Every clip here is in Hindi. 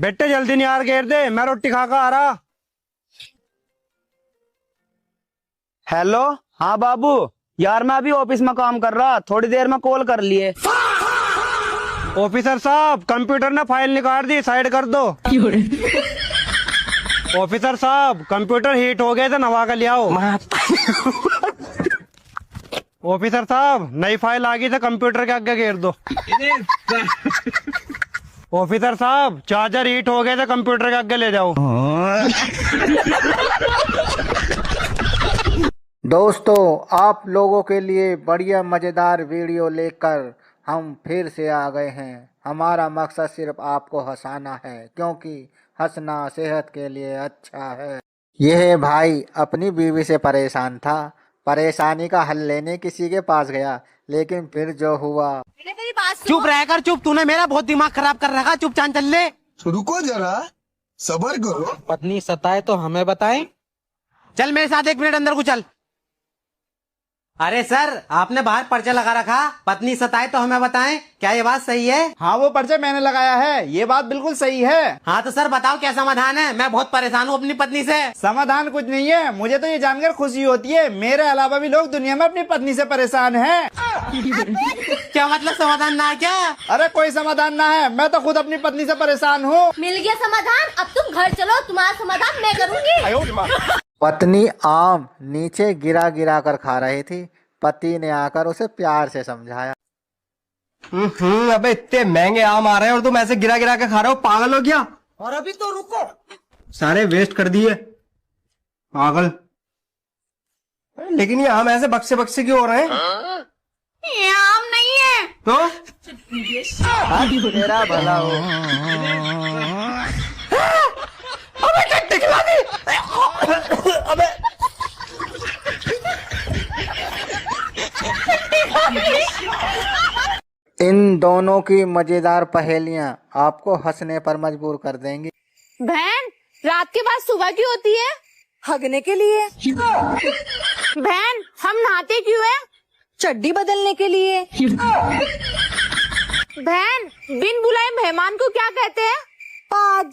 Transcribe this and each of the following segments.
बेटे जल्दी नहीं यार, घेर दे, मैं रोटी खा कर आ रहा। हेलो। हाँ बाबू, यार मैं अभी ऑफिस में काम कर रहा, थोड़ी देर में कॉल कर लिए। ऑफिसर साहब, कंप्यूटर ने फाइल निकाल दी, साइड कर दो। ऑफिसर साहब, कंप्यूटर हीट हो गए थे, नवा कर ले आओ। ऑफिसर साहब, नई फाइल आ गई थी, कंप्यूटर के आगे घेर दो। ऑफिसर साहब, चार्जर हीट हो गए थे, कंप्यूटर के आगे ले जाओ। दोस्तों, आप लोगों के लिए बढ़िया मज़ेदार वीडियो लेकर हम फिर से आ गए हैं। हमारा मकसद सिर्फ आपको हंसाना है, क्योंकि हंसना सेहत के लिए अच्छा है। यह भाई अपनी बीवी से परेशान था, परेशानी का हल लेने किसी के पास गया, लेकिन फिर जो हुआ। चुप रहकर, चुप, तूने मेरा बहुत दिमाग खराब कर रखा, चुप चांद चल ले। रुको जरा, सबर करो। पत्नी सताए तो हमें बताएं। चल मेरे साथ 1 मिनट अंदर को चल। अरे सर, आपने बाहर पर्चा लगा रखा, पत्नी सताए तो हमें बताएं, क्या ये बात सही है? हाँ, वो पर्चा मैंने लगाया है, ये बात बिल्कुल सही है। हाँ तो सर बताओ क्या समाधान है, मैं बहुत परेशान हूँ अपनी पत्नी से। समाधान कुछ नहीं है, मुझे तो ये जानकर खुशी होती है मेरे अलावा भी लोग दुनिया में अपनी पत्नी से परेशान हैं। क्या मतलब समाधान ना है क्या? अरे कोई समाधान ना है, मैं तो खुद अपनी पत्नी से परेशान हूँ। मिल गया समाधान, अब तुम घर चलो, तुम्हारा समाधान मैं करूँगी। पत्नी आम नीचे गिरा गिरा कर खा रही थी। पति ने आकर उसे प्यार से समझाया। अबे इतने महंगे आम आ रहे हैं और तुम ऐसे गिरा गिरा के खा रहे हो, पागल हो क्या? और अभी तो रुको, सारे वेस्ट कर दिए, पागल। लेकिन ये आम ऐसे बक्से बक्से क्यों हो रहे हैं? ये आम नहीं है तो तेरा भला हो। अबे टट्टी खिला दी। अबे इन दोनों की मजेदार पहेलियां आपको हंसने पर मजबूर कर देंगी। बहन, रात के बाद सुबह क्यों होती है? हगने के लिए। बहन, हम नहाते क्यों है? चड्डी बदलने के लिए। बहन, बिन बुलाए मेहमान को क्या कहते हैं? पाद।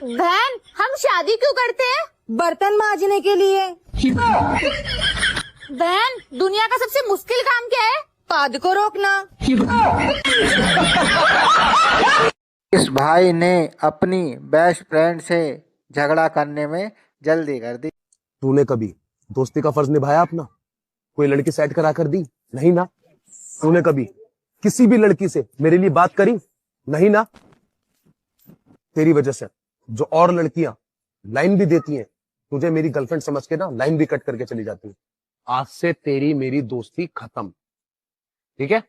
बहन, हम शादी क्यों करते हैं? बर्तन मांजने के लिए। बहन, दुनिया का सबसे मुश्किल काम क्या है? पाद को रोकना। इस भाई ने अपनी बेस्ट फ्रेंड से झगड़ा करने में जल्दी कर दी। तूने कभी दोस्ती का फर्ज निभाया अपना? कोई लड़की सेट करा कर दी? नहीं ना। तूने कभी किसी भी लड़की से मेरे लिए बात करी? नहीं ना। तेरी वजह से जो और लड़कियां लाइन भी देती हैं, तुझे मेरी गर्लफ्रेंड समझ के ना लाइन भी कट करके चली जाती है। आज से तेरी मेरी दोस्ती खत्म, ठीक है?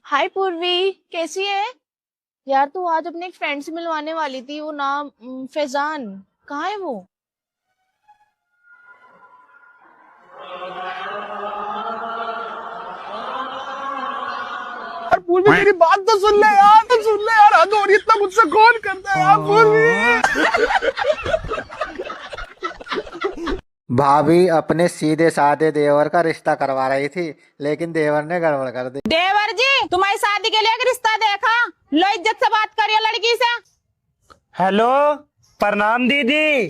हाय पूर्वी, कैसी है? यार तू आज अपने एक फ्रेंड से मिलवाने वाली थी, वो नाम फैजान, कहाँ है वो? पूर्वी मेरी बात तो सुन ले यार, हद हो रही है, इतना मुझसे कौन करता है यार पूर्वी। भाभी अपने सीधे साधे देवर का रिश्ता करवा रही थी, लेकिन देवर ने गड़बड़ कर दी। देवर जी, तुम्हारी शादी के लिए एक रिश्ता देखा, लो इज्जत से बात करिए लड़की से। हेलो, प्रणाम दीदी।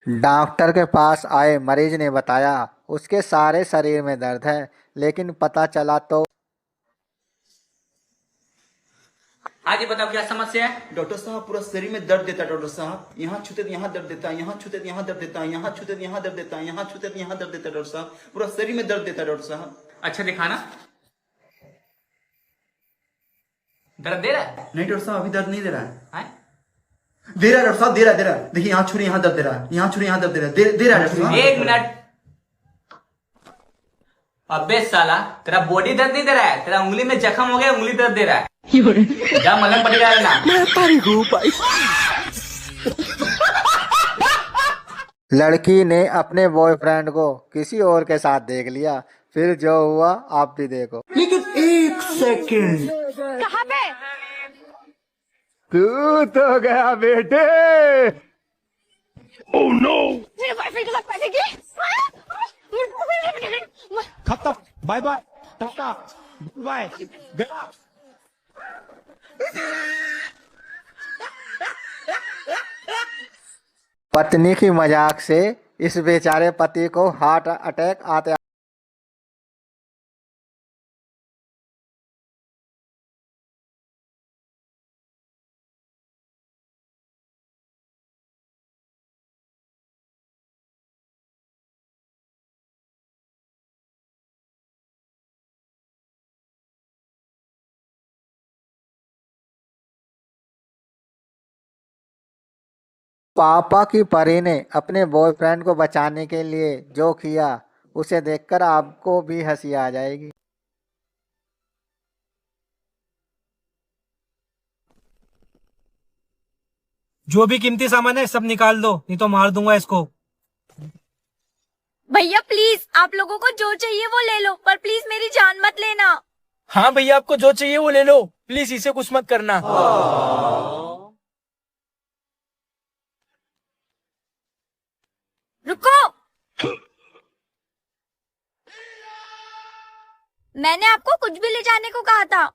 डॉक्टर के पास आए मरीज ने बताया उसके सारे शरीर में दर्द है, लेकिन पता चला तो। हाँ जी, बताओ क्या समस्या है? डॉक्टर साहब, पूरा शरीर में दर्द देता है डॉक्टर साहब। यहाँ छूते तो यहाँ दर्द देता है, यहाँ छूते तो यहाँ दर्द देता है, यहाँ छूते तो यहाँ दर्द देता है, यहाँ छूते तो यहाँ दर्द देता है डॉक्टर साहब। पूरा शरीर में दर्द देता है डॉक्टर साहब। अच्छा दिखाना। दर्द दे रहा है? नहीं डॉक्टर साहब, अभी दर्द नहीं दे रहा है। हैं? दे रहा है डॉक्टर साहब, दे रहा है। देखिए यहाँ छुरी यहाँ दर्द दे रहा है, यहाँ छुरी यहाँ दर्द दे रहा है, दे रहा है डॉक्टर साहब। 1 मिनट। अबे साला, तेरा बॉडी दर्द नहीं दे रहा है, तेरा उंगली में जख्म हो गया, उंगली दर्द दे रहा है। जा मलहम पट्टी लगा लेना। लड़की ने अपने बॉयफ्रेंड को किसी और के साथ देख लिया, फिर जो हुआ आप भी देखो। लेकिन 1 सेकंड, कहाँ पे? तू तो गया बेटे। Oh no. मेरे बॉयफ्रेंड के साथ पैसे की? खत्म। बाय बाय, टाटा, बाय, गया। पत्नी की मजाक से इस बेचारे पति को हार्ट अटैक आते पापा की परी ने अपने बॉयफ्रेंड को बचाने के लिए जो किया उसे देखकर आपको भी हंसी आ जाएगी। जो भी कीमती सामान है सब निकाल दो, नहीं तो मार दूंगा इसको। भैया प्लीज, आप लोगों को जो चाहिए वो ले लो, पर प्लीज मेरी जान मत लेना। हाँ भैया, आपको जो चाहिए वो ले लो, प्लीज इसे कुछ मत करना। रुको, मैंने आपको कुछ भी ले जाने को कहा था,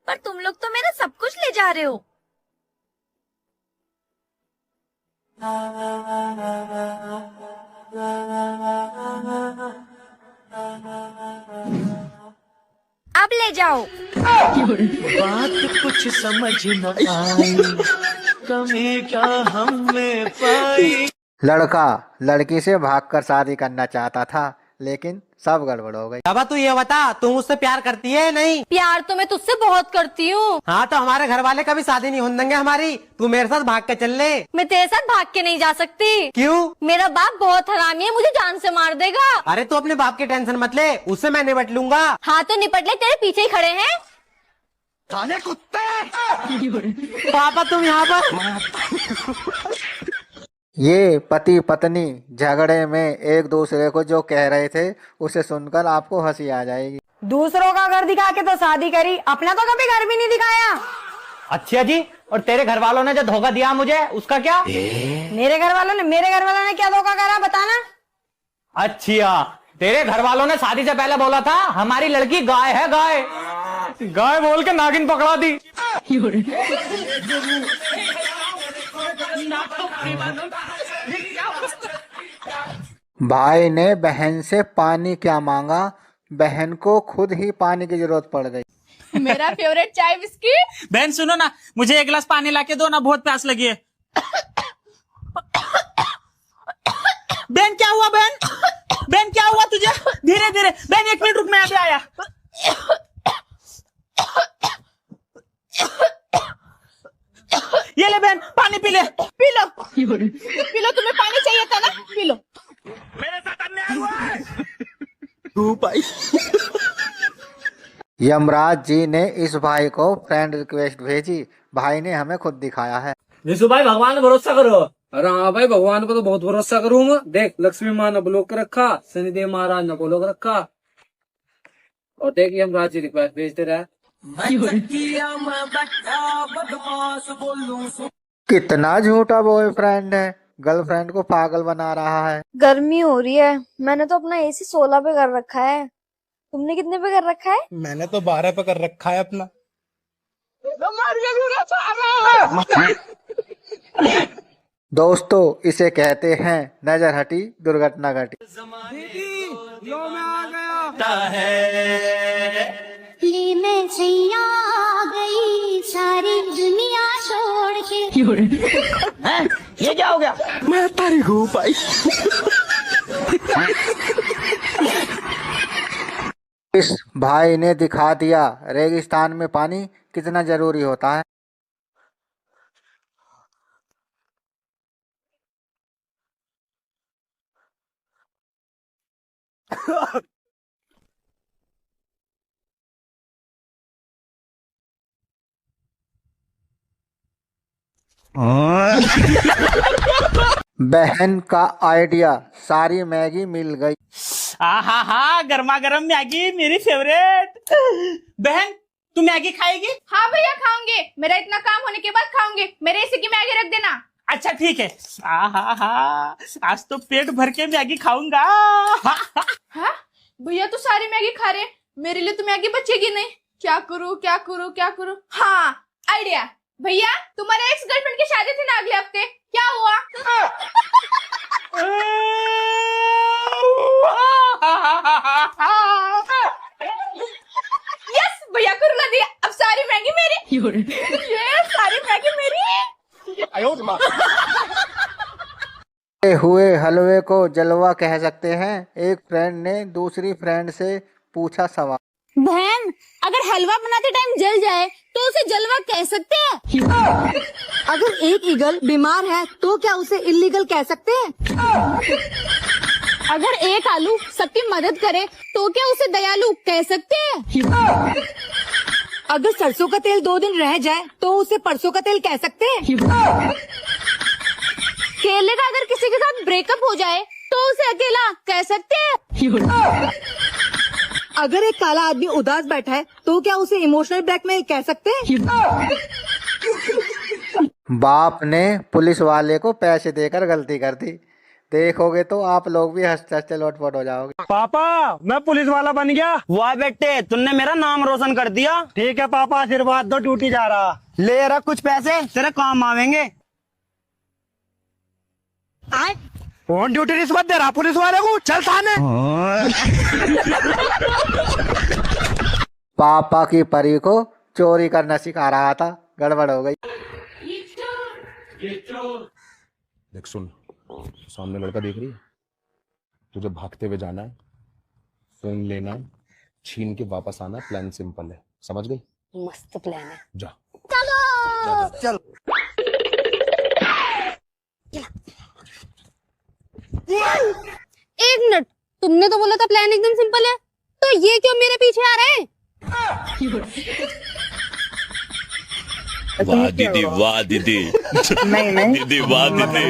पर तुम लोग तो मेरा सब कुछ ले जा रहे हो। अब ले जाओ। बात कुछ समझ न आई, कमी क्या हमने पाई। लड़का लड़की से भागकर शादी करना चाहता था, लेकिन सब गड़बड़ हो गई। बाबा तू ये बता, तू मुझसे प्यार करती है नहीं? प्यार तो मैं तुझसे बहुत करती हूँ। हाँ तो हमारे घर वाले कभी शादी नहीं होने देंगे हमारी, तू मेरे साथ भाग के चल ले। मैं तेरे साथ भाग के नहीं जा सकती। क्यों? मेरा बाप बहुत हरामी है, मुझे जान से मार देगा। अरे तू अपने बाप की टेंशन मत ले, उससे मैं निपट लूंगा। हाँ तो निपट ले, तेरे पीछे ही खड़े हैं। साले कुत्ते। पापा तुम यहाँ पर। ये पति पत्नी झगड़े में एक दूसरे को जो कह रहे थे उसे सुनकर आपको हंसी आ जाएगी। दूसरों का घर दिखा के तो शादी करी, अपना तो कभी घर भी नहीं दिखाया। अच्छा जी, और तेरे घर वालों ने जो धोखा दिया मुझे, उसका क्या? मेरे घर वालों ने क्या धोखा करा बताना। अच्छा, तेरे घर वालों ने शादी से पहले बोला था हमारी लड़की गाय है, गाय गाय बोल के नागिन पकड़ा दी। भाई ने बहन से पानी क्या मांगा, बहन को खुद ही पानी की जरूरत पड़ गई। मेरा फेवरेट चाय बिस्किट। बहन सुनो ना, मुझे एक गिलास पानी लाके दो ना, बहुत प्यास लगी है। बहन क्या हुआ बहन? बहन क्या हुआ तुझे? धीरे धीरे बहन, 1 मिनट रुक, मैं अभी आया। ये ले बहन, पानी पी ले। पी लो, पी लो, तुम्हें पानी चाहिए था ना, पी लो। मेरे साथ अन्याय हुआ है। तू भाई। यमराज जी ने इस भाई को फ्रेंड रिक्वेस्ट भेजी, भाई ने हमें खुद दिखाया है। विशु भाई, भगवान पे भरोसा करो। अरे हाँ भाई, भगवान पे तो बहुत भरोसा करूंगा। देख, लक्ष्मी माँ ने ब्लॉक रखा, शनिदेव महाराज ने ब्लॉक रखा, और देख यमराज जी रिक्वेस्ट भेजते रहे। कितना झूठा बॉयफ्रेंड है, गर्लफ्रेंड को पागल बना रहा है। गर्मी हो रही है, मैंने तो अपना AC 16 पे कर रखा है। तुमने कितने पे कर रखा है? मैंने तो 12 पे कर रखा है अपना। दोस्तों, इसे कहते हैं नजर हटी दुर्घटना घटी। मैं सैया आ गई सारी दुनिया छोड़ के। ये क्या हो गया? मैं तारी हूँ भाई। इस भाई ने दिखा दिया रेगिस्तान में पानी कितना जरूरी होता है। बहन का आइडिया, सारी मैगी मिल गई। हा, गर्मा गर्म मैगी मेरी फेवरेट। बहन तू मैगी खाएगी? हाँ भैया खाऊंगे, मेरा इतना काम होने के बाद खाऊंगे। मेरे AC की मैगी रख देना। अच्छा ठीक है। हा, आज तो पेट भर के मैगी खाऊंगा। हाँ, भैया तो सारी मैगी खा रहे, मेरे लिए तो मैगी बचेगी नहीं। क्या करूँ क्या करूँ क्या करूँ? हाँ आइडिया। भैया तुम्हारे एक्स गर्लफ्रेंड की शादी थी ना अगले हफ्ते, क्या हुआ? यस भैया को रुला दिया, अब सारी मैगी मेरी। ये सारी मैगी मेरी। हुए हलवे को जलवा कह सकते हैं। एक फ्रेंड ने दूसरी फ्रेंड से पूछा सवाल। बहन अगर हलवा बनाते टाइम जल जाए तो उसे जलवा कह सकते हैं? अगर एक ईगल बीमार है तो क्या उसे इल्लीगल कह सकते हैं? अगर एक आलू सबकी मदद करे तो क्या उसे दयालु कह सकते हैं? अगर सरसों का तेल 2 दिन रह जाए तो उसे परसों का तेल कह सकते हैं? केले का अगर किसी के साथ ब्रेकअप हो जाए तो उसे अकेला कह सकते हैं? अगर एक काला आदमी उदास बैठा है तो क्या उसे इमोशनल ब्लैकमेल कह सकते हैं? बाप ने पुलिस वाले को पैसे देकर गलती कर दी। देखोगे तो आप लोग भी हंसते हंसते लोटपोट हो जाओगे। पापा मैं पुलिस वाला बन गया। वाह बेटे तुमने मेरा नाम रोशन कर दिया। ठीक है पापा आशीर्वाद दो, ड्यूटी जा रहा। ले रहा कुछ पैसे तेरे काम आवेंगे। ऑन ड्यूटी रिश्वत दे रहा पुलिस वाले को, चल थाने। पापा की परी को चोरी करना सिखा रहा था, गड़बड़ हो गई। देख सुन, सामने लड़का देख रही है, तुझे भागते हुए जाना है, फोन लेना है, छीन के वापस आना है। प्लान सिंपल है, समझ गई? मस्त प्लान है। जा चलो चल। एक मिनट, तुमने तो बोला था प्लान एकदम सिंपल है, तो ये क्यों मेरे पीछे आ रहे हैं? वाह दीदी वाह दीदी। नहीं दीदी वाह दीदी।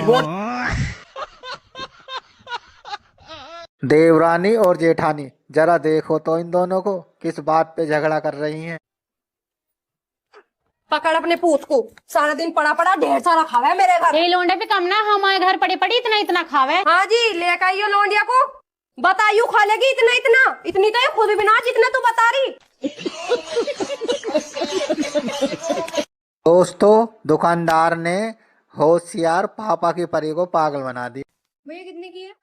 देवरानी और जेठानी, जरा देखो तो इन दोनों को किस बात पे झगड़ा कर रही हैं। पकड़ अपने पूत को, सारा दिन पड़ा पड़ा ढेर सारा खावा है मेरे घर। ये लोंडे पे कम ना, हमारे घर पड़ी पड़ी इतना इतना खावे। हाँ जी लेकर आइयो लोंडिया को, बताइयो खा लेगी इतना इतना। इतनी तो ये खुद भी ना जितना तू बता रही। दोस्तों दुकानदार ने होशियार पापा की परी को पागल बना दी। भैया कितने की है?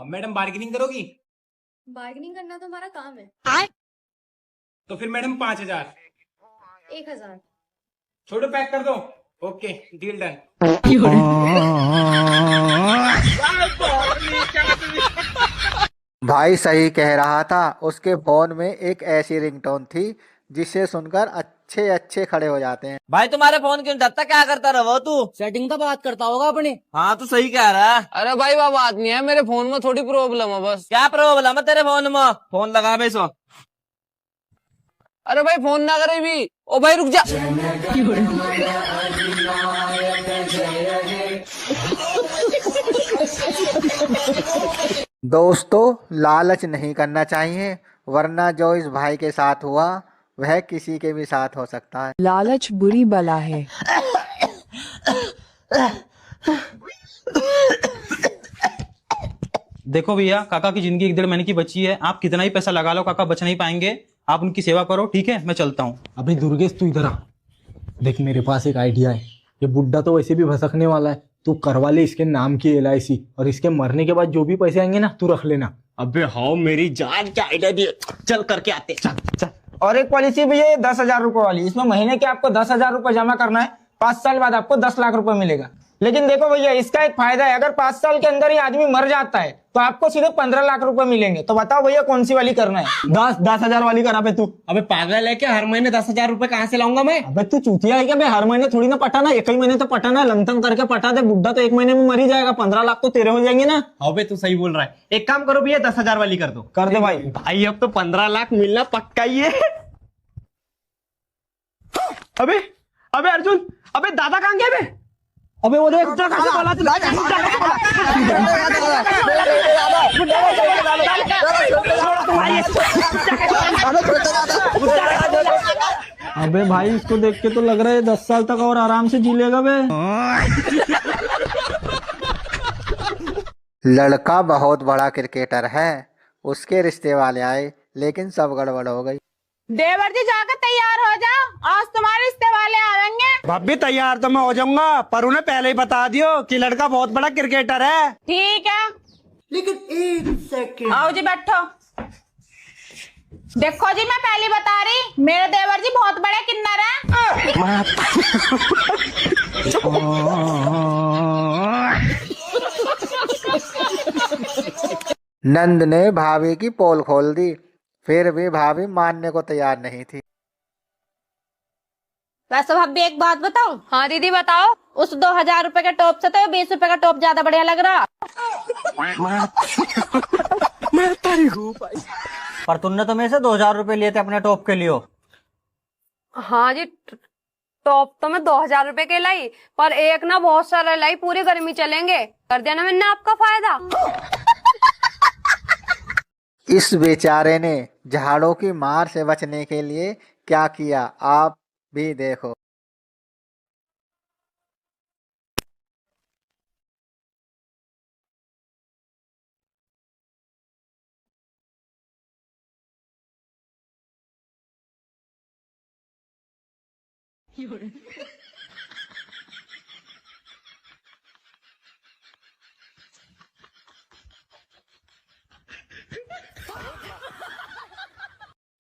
मैडम बार्गेनिंग करोगी? बार्गेनिंग करना तो हमारा काम है। तो फिर मैडम 5000। 1000 छोड़ो पैक कर दो। Okay deal done. भाई सही कह रहा था, उसके फोन में एक ऐसी रिंगटोन थी जिसे सुनकर अच्छे अच्छे खड़े हो जाते हैं। भाई तुम्हारे फोन क्यों जाता, क्या करता रहो तू? सेटिंग का बात करता होगा अपने। हाँ तो सही कह रहा है। अरे भाई वो बात नहीं है, मेरे फोन में थोड़ी प्रॉब्लम है बस। क्या प्रॉब्लम है तेरे फोन में? फोन लगा भाई सो। अरे भाई फोन ना करे भी। ओ भाई रुक जा। दोस्तों लालच नहीं करना चाहिए, वरना जो इस भाई के साथ हुआ वह किसी के भी साथ हो सकता है। लालच बुरी बला है। देखो भैया, काका की जिंदगी 1.5 महीने की बची है, आप कितना ही पैसा लगा लो काका बच नहीं पाएंगे। आप उनकी सेवा करो, ठीक है? मैं चलता हूँ। अबे दुर्गेश तू इधर आ, देख मेरे पास एक आइडिया है। ये बुड्ढा तो वैसे भी भसकने वाला है, तू करवा ले इसके नाम की LIC, और इसके मरने के बाद जो भी पैसे आएंगे ना तू रख लेना। अबे हाँ मेरी जान, क्या आइडिया दिए, चल करके आते। चल चल। और एक पॉलिसी भैया ये 10,000 रुपए वाली, इसमें महीने के आपको 10,000 रुपए जमा करना है, 5 साल बाद आपको 10 लाख रुपए मिलेगा। लेकिन देखो भैया इसका एक फायदा है, अगर 5 साल के अंदर ही आदमी मर जाता है तो आपको सीधे 15 लाख रुपए मिलेंगे। तो बताओ भैया कौन सी वाली करना है? 10,000 वाली करा पे तू। अबे पागल है क्या, हर महीने 10,000 रुपए कहाँ से लाऊंगा मैं? अबे तू चूतिया है क्या, मैं हर महीने थोड़ी ना पटाना, एक ही महीने तो पटाना, लंथन करके पटा दे, बुड्ढा तो 1 महीने में मर ही जाएगा, 15 लाख तो तेरे हो जाएंगे ना। अबे तू सही बोल रहा है, एक काम करो भैया 10,000 वाली कर दो। कर दे भाई। भाई अब तो 15 लाख मिलना पक्का ही है। अबे अबे अर्जुन, अबे दादा कहाँ गए बे? अबे वो देख अबे भाई इसको देख के तो लग रहा है 10 साल तक और आराम से जी लेगा बे। लड़का बहुत बड़ा क्रिकेटर है, उसके रिश्ते वाले आए लेकिन सब गड़बड़ हो गई। देवर जी जाकर तैयार हो जाओ, आज तुम्हारे रिश्ते वाले आएंगे। भाभी तैयार तो मैं हो जाऊंगा, पर उन्हें पहले ही बता दियो कि लड़का बहुत बड़ा क्रिकेटर है। ठीक है, लेकिन एक सेकंड। आओ जी बैठो। देखो जी मैं पहले बता रही, मेरे देवर जी बहुत बड़े किन्नर हैं। नंद ने भाभी की पोल खोल दी, फिर भी भाभी मानने को तैयार नहीं थी। वैसे भाभी एक बात बताऊं? हाँ दीदी बताओ। उस 2000 रुपए के टॉप से तो 20 रुपए का टॉप ज्यादा बढ़िया लग रहा। पर तुमने तो मेरे से 2000 रुपए लिए थे अपने टॉप के लिए। हाँ जी, टॉप तो मैं 2000 रुपए के लाई, पर एक ना बहुत सारा लाई, पूरी गर्मी चलेंगे। कर दिया ना मैंने आपका फायदा। इस बेचारे ने झाड़ों की मार से बचने के लिए क्या किया, आप भी देखो।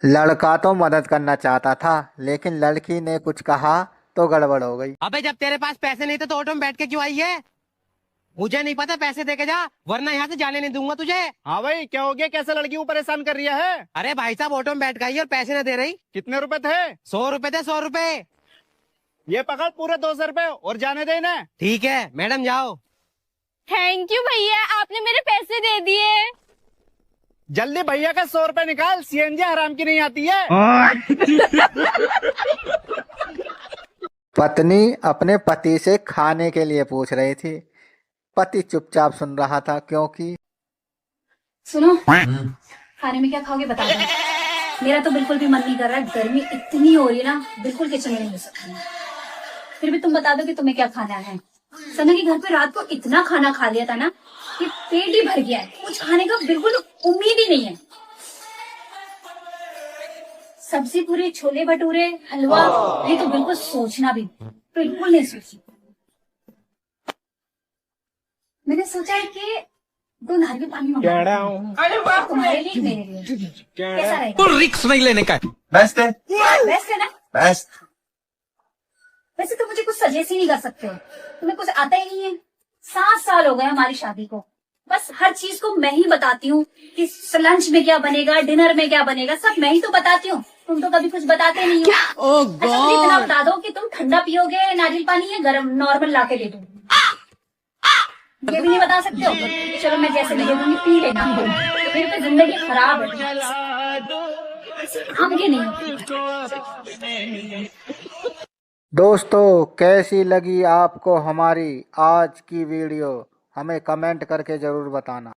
लड़का तो मदद करना चाहता था, लेकिन लड़की ने कुछ कहा तो गड़बड़ हो गई। अबे जब तेरे पास पैसे नहीं थे तो ऑटो में बैठ के क्यों आई है? मुझे नहीं पता, पैसे दे के जा, वरना यहाँ से जाने नहीं दूंगा तुझे। हाँ भाई क्या हो गया, कैसे लड़की को परेशान कर रही है? अरे भाई साहब ऑटो में बैठ गई और पैसे न दे रही। कितने रुपए थे? 100 रुपए थे, 100 रुपए। ये पकड़ पूरे 200 रुपए और जाने देना। ठीक है मैडम जाओ। थैंक यू भैया, आपने मेरे पैसे दे दिए। जल्दी भैया का 100 रुपए निकाल, सीएनजी हराम की नहीं आती है। पत्नी अपने पति से खाने के लिए पूछ रही थी। पति चुपचाप सुन रहा था, क्योंकि सुनो, खाने में क्या खाओगे बता दो। मेरा तो बिल्कुल भी मन नहीं कर रहा है, गर्मी इतनी हो रही है ना, बिल्कुल किचन में नहीं हो सकती। फिर भी तुम बता दो कि तुम्हें क्या खाना है। सना के घर पे रात को इतना खाना खा लिया था ना कि पेट ही भर गया है, कुछ खाने का बिल्कुल उम्मीद ही नहीं है। सब्जी पूरी, छोले भटूरे, हलवा, ये तो बिल्कुल सोचना भी बिल्कुल नहीं सोची। मैंने सोचा है कि 2 नारियल पानी मंगाऊं तुम्हारे लिए, मेरे लिए। कैसा रहेगा? रिक्स नहीं लेने का। बेस्ट है ना? बेस्ट। वैसे तो मुझे कुछ सजेस्ट ही नहीं कर सकते हो, तुम्हें कुछ आता ही नहीं है। 7 साल हो गए हमारी शादी को, बस हर चीज को मैं ही बताती हूँ कि लंच में क्या बनेगा, डिनर में क्या बनेगा, सब मैं ही तो बताती हूँ। तुम तो कभी कुछ बताते नहीं हो। अच्छा मुझे इतना बता दो कि तुम ठंडा पियोगे नारियल पानी या गर्म नॉर्मल ला के दे दो, ये भी नहीं बता सकते हो। चलो मैं जैसे भी दे दूंगी पी लेना, फिर तो जिंदगी खराब है। हम के नहीं। दोस्तों कैसी लगी आपको हमारी आज की वीडियो, हमें कमेंट करके जरूर बताना।